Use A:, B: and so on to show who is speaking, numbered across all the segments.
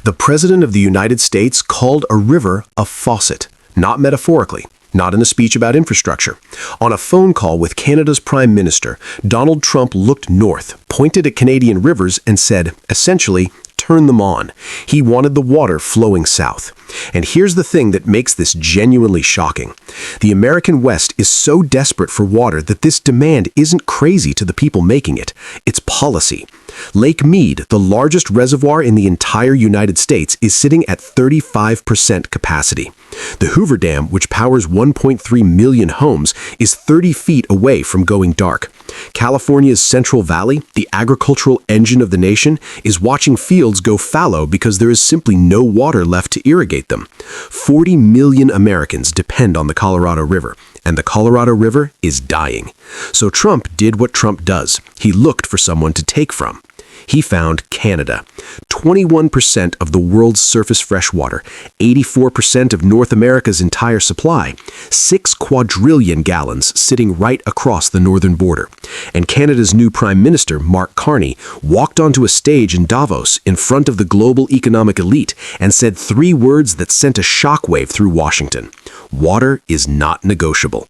A: The President of the United States called a river a faucet, not metaphorically, not in a speech about infrastructure. On a phone call with Canada's Prime Minister, Donald Trump looked north, pointed at Canadian rivers, and said, essentially, turn them on. He wanted the water flowing south. And here's the thing that makes this genuinely shocking. The American West is so desperate for water that this demand isn't crazy to the people making it. It's policy. Lake Mead, the largest reservoir in the entire United States, is sitting at 35% capacity. The Hoover Dam, which powers 1.3 million homes, is 30 feet away from going dark. California's Central Valley, the agricultural engine of the nation, is watching fields go fallow because there is simply no water left to irrigate them. 40 million Americans depend on the Colorado River, and the Colorado River is dying. So Trump did what Trump does. He looked for someone to take from. He found Canada. 21% of the world's surface freshwater, 84% of North America's entire supply, 6 quadrillion gallons sitting right across the northern border. And Canada's new Prime Minister, Mark Carney, walked onto a stage in Davos in front of the global economic elite and said 3 words that sent a shockwave through Washington. Water is not negotiable.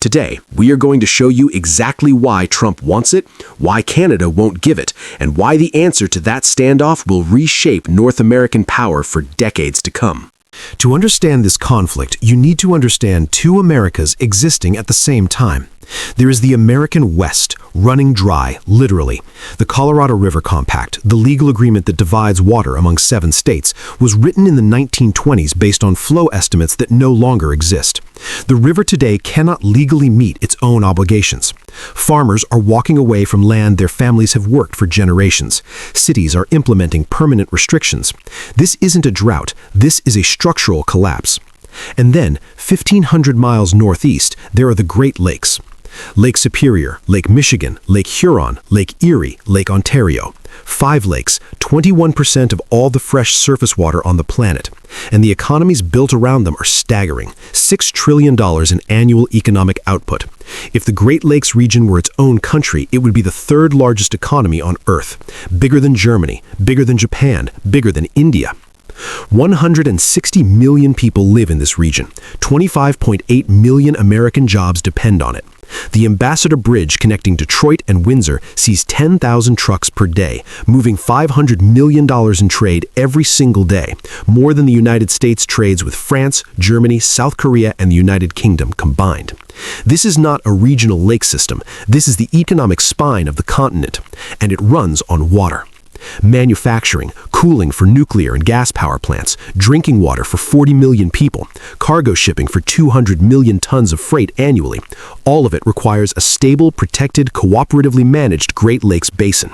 A: Today, we are going to show you exactly why Trump wants it, why Canada won't give it, and why the answer to that standoff will reshape North American power for decades to come.
B: To understand this conflict, you need to understand 2 Americas existing at the same time. There is the American West, running dry, literally. The Colorado River Compact, the legal agreement that divides water among 7 states, was written in the 1920s based on flow estimates that no longer exist. The river today cannot legally meet its own obligations. Farmers are walking away from land their families have worked for generations. Cities are implementing permanent restrictions. This isn't a drought, this is a structural collapse. And then, 1,500 miles northeast, there are the Great Lakes. Lake Superior, Lake Michigan, Lake Huron, Lake Erie, Lake Ontario. 5 lakes, 21% of all the fresh surface water on the planet. And the economies built around them are staggering. $6 trillion in annual economic output. If the Great Lakes region were its own country, it would be the 3rd largest economy on Earth. Bigger than Germany, bigger than Japan, bigger than India. 160 million people live in this region. 25.8 million American jobs depend on it. The Ambassador Bridge connecting Detroit and Windsor sees 10,000 trucks per day, moving $500 million in trade every single day, more than the United States trades with France, Germany, South Korea, and the United Kingdom combined. This is not a regional lake system. This is the economic spine of the continent, and it runs on water. Manufacturing, cooling for nuclear and gas power plants, drinking water for 40 million people, cargo shipping for 200 million tons of freight annually. All of it requires a stable, protected, cooperatively managed Great Lakes basin.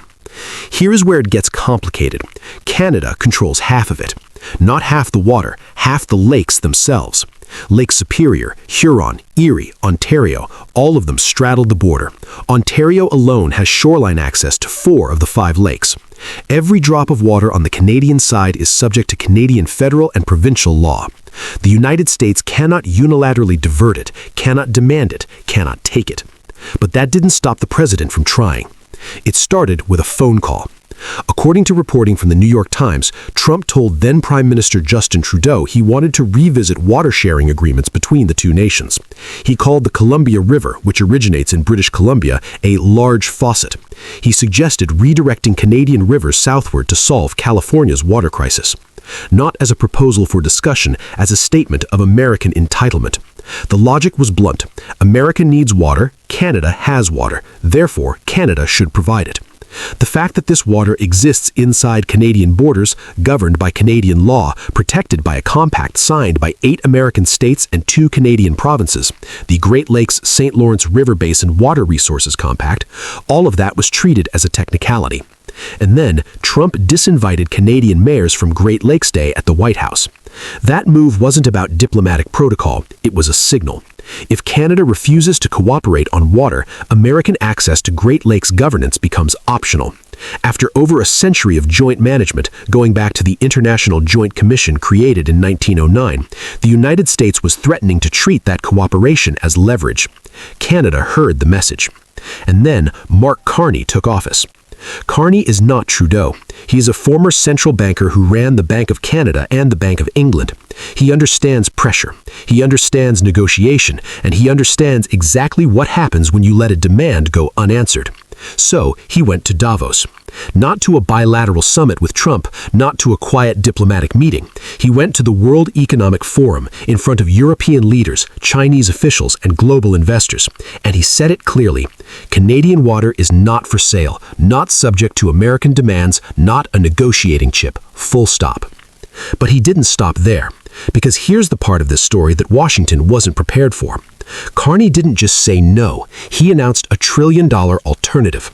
B: Here is where it gets complicated. Canada controls half of it. Not half the water, half the lakes themselves. Lake Superior, Huron, Erie, Ontario, all of them straddle the border. Ontario alone has shoreline access to 4 of the 5 lakes. Every drop of water on the Canadian side is subject to Canadian federal and provincial law. The United States cannot unilaterally divert it, cannot demand it, cannot take it. But that didn't stop the president from trying. It started with a phone call. According to reporting from the New York Times, Trump told then Prime Minister Justin Trudeau he wanted to revisit water-sharing agreements between the 2 nations. He called the Columbia River, which originates in British Columbia, a large faucet. He suggested redirecting Canadian rivers southward to solve California's water crisis. Not as a proposal for discussion, as a statement of American entitlement. The logic was blunt. America needs water, Canada has water, therefore Canada should provide it. The fact that this water exists inside Canadian borders, governed by Canadian law, protected by a compact signed by 8 American states and 2 Canadian provinces, the Great Lakes St. Lawrence River Basin Water Resources Compact, all of that was treated as a technicality. And then Trump disinvited Canadian mayors from Great Lakes Day at the White House. That move wasn't about diplomatic protocol, it was a signal. If Canada refuses to cooperate on water, American access to Great Lakes governance becomes optional. After over a century of joint management, going back to the International Joint Commission created in 1909, the United States was threatening to treat that cooperation as leverage. Canada heard the message. And then Mark Carney took office.
A: Carney is not Trudeau. He is a former central banker who ran the Bank of Canada and the Bank of England. He understands pressure, he understands negotiation, and he understands exactly what happens when you let a demand go unanswered. So he went to Davos. Not to a bilateral summit with Trump, not to a quiet diplomatic meeting. He went to the World Economic Forum in front of European leaders, Chinese officials, and global investors. And he said it clearly. Canadian water is not for sale, not subject to American demands, not a negotiating chip. Full stop. But he didn't stop there. Because here's the part of this story that Washington wasn't prepared for. Carney didn't just say no. He announced a $1 trillion alternative.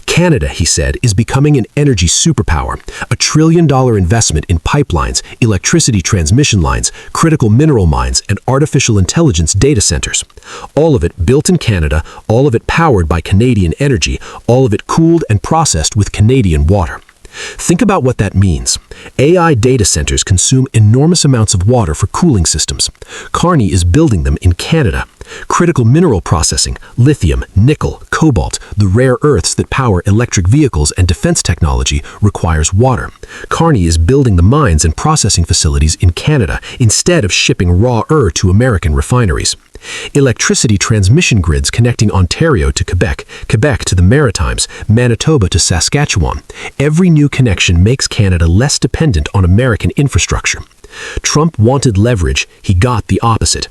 A: Canada, he said, is becoming an energy superpower. A $1 trillion investment in pipelines, electricity transmission lines, critical mineral mines, and artificial intelligence data centers. All of it built in Canada, all of it powered by Canadian energy, all of it cooled and processed with Canadian water. Think about what that means. AI data centers consume enormous amounts of water for cooling systems. Carney is building them in Canada. Critical mineral processing, lithium, nickel, cobalt, the rare earths that power electric vehicles and defense technology requires water. Carney is building the mines and processing facilities in Canada instead of shipping raw to American refineries. Electricity transmission grids connecting Ontario to Quebec, Quebec to the Maritimes, Manitoba to Saskatchewan. Every new connection makes Canada less dependent on American infrastructure. Trump wanted leverage, he got the opposite.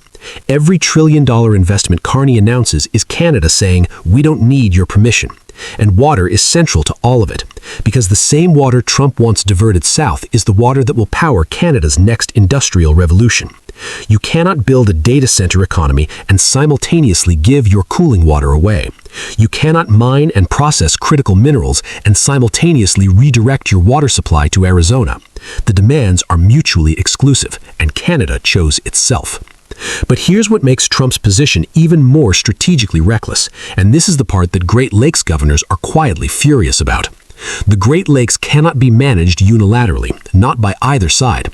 A: Every $1 trillion investment Carney announces is Canada saying, we don't need your permission. And water is central to all of it, because the same water Trump wants diverted south is the water that will power Canada's next industrial revolution. You cannot build a data center economy and simultaneously give your cooling water away. You cannot mine and process critical minerals and simultaneously redirect your water supply to Arizona. The demands are mutually exclusive, and Canada chose itself. But here's what makes Trump's position even more strategically reckless, and this is the part that Great Lakes governors are quietly furious about. The Great Lakes cannot be managed unilaterally, not by either side.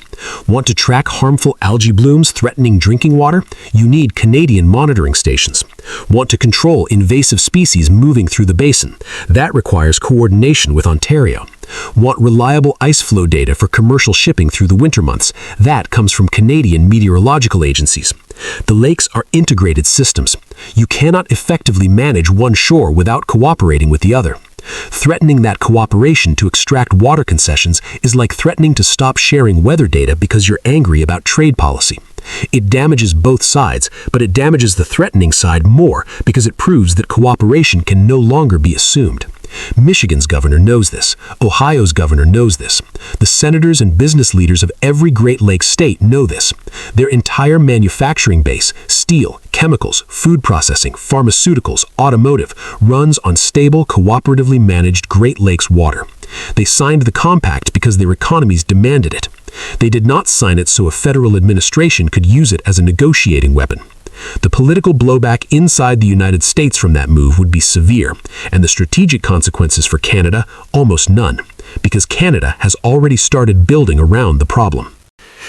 A: Want to track harmful algae blooms threatening drinking water? You need Canadian monitoring stations. Want to control invasive species moving through the basin? That requires coordination with Ontario. Want reliable ice flow data for commercial shipping through the winter months? That comes from Canadian meteorological agencies. The lakes are integrated systems. You cannot effectively manage one shore without cooperating with the other. Threatening that cooperation to extract water concessions is like threatening to stop sharing weather data because you're angry about trade policy. It damages both sides, but it damages the threatening side more because it proves that cooperation can no longer be assumed. Michigan's governor knows this. Ohio's governor knows this. The senators and business leaders of every Great Lakes state know this. Their entire manufacturing base, steel, chemicals, food processing, pharmaceuticals, automotive, runs on stable, cooperatively managed Great Lakes water. They signed the compact because their economies demanded it. They did not sign it so a federal administration could use it as a negotiating weapon. The political blowback inside the United States from that move would be severe, and the strategic consequences for Canada, almost none, because Canada has already started building around the problem.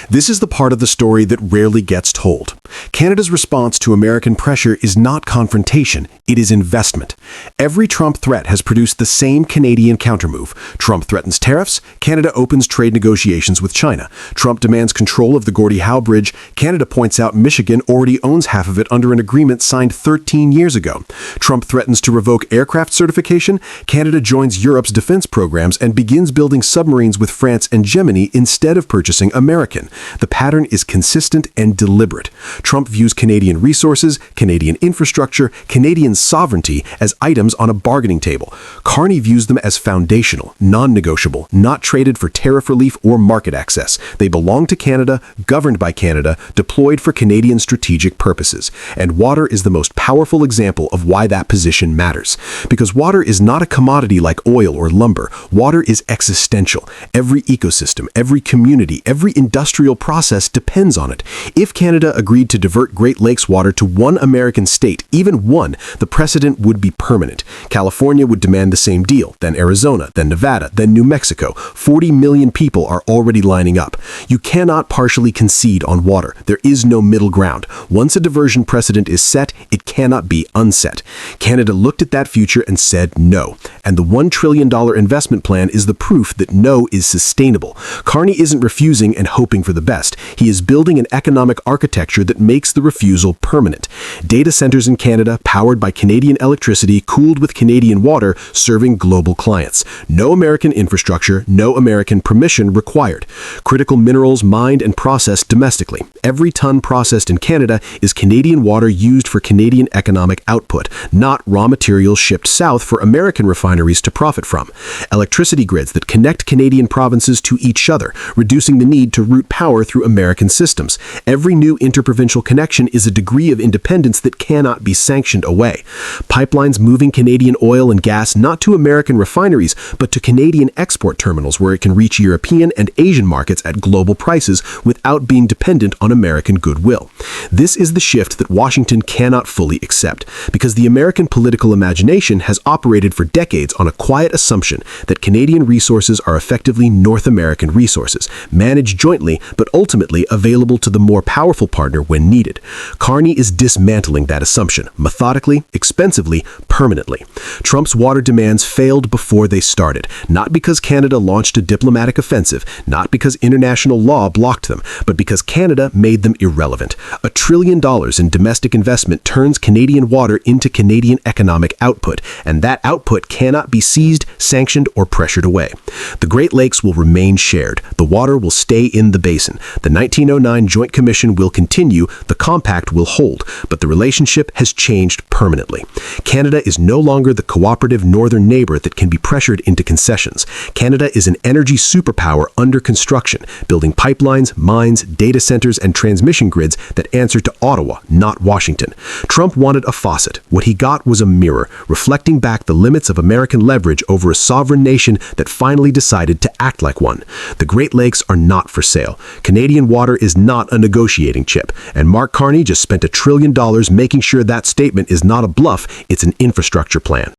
B: This is the part of the story that rarely gets told. Canada's response to American pressure is not confrontation, it is investment. Every Trump threat has produced the same Canadian countermove. Trump threatens tariffs, Canada opens trade negotiations with China. Trump demands control of the Gordie Howe Bridge, Canada points out Michigan already owns half of it under an agreement signed 13 years ago. Trump threatens to revoke aircraft certification, Canada joins Europe's defense programs and begins building submarines with France and Germany instead of purchasing American. The pattern is consistent and deliberate. Trump views Canadian resources, Canadian infrastructure, Canadian sovereignty as items on a bargaining table. Carney views them as foundational, non-negotiable, not traded for tariff relief or market access. They belong to Canada, governed by Canada, deployed for Canadian strategic purposes. And water is the most powerful example of why that position matters. Because water is not a commodity like oil or lumber. Water is existential. Every ecosystem, every community, every industrial
A: industrial process depends on it. If Canada agreed to divert Great Lakes water to one American state, even one, the precedent would be permanent. California would demand the same deal, then Arizona, then Nevada, then New Mexico. 40 million people are already lining up. You cannot partially concede on water. There is no middle ground. Once a diversion precedent is set, it cannot be unset. Canada looked at that future and said no. And the $1 trillion investment plan is the proof that no is sustainable. Carney isn't refusing and hoping for the best. He is building an economic architecture that makes the refusal permanent. Data centers in Canada, powered by Canadian electricity, cooled with Canadian water, serving global clients. No American infrastructure, no American permission required. Critical minerals mined and processed domestically. Every ton processed in Canada is Canadian water used for Canadian economic output, not raw materials shipped south for American refineries to profit from. Electricity grids that connect Canadian provinces to each other, reducing the need to route power through American systems. Every new interprovincial connection is a degree of independence that cannot be sanctioned away. Pipelines moving Canadian oil and gas not to American refineries, but to Canadian export terminals where it can reach European and Asian markets at global prices without being dependent on American goodwill. This is the shift that Washington cannot fully accept, because the American political imagination has operated for decades on a quiet assumption that Canadian resources are effectively North American resources, managed jointly but ultimately available to the more powerful partner when needed. Carney is dismantling that assumption, methodically, expensively, permanently. Trump's water demands failed before they started, not because Canada launched a diplomatic offensive, not because international law blocked them, but because Canada made them irrelevant. $1 trillion in domestic investment turns Canadian water into Canadian economic output, and that output cannot be seized, sanctioned, or pressured away. The Great Lakes will remain shared. The water will stay in the basin. The 1909 Joint Commission will continue. The compact will hold, but the relationship has changed permanently. Canada is no longer the cooperative northern neighbor that can be pressured into concessions. Canada is an energy superpower under construction, building pipelines, mines, data centers, and transmission grids that answer to Ottawa, not Washington. Trump wanted a faucet. What he got was a mirror, reflecting back the limits of American leverage over a sovereign nation that finally decided to act like one. The Great Lakes are not for sale. Canadian water is not a negotiating chip, and Mark Carney just spent $1 trillion making sure that statement is not a bluff, it's an infrastructure plan.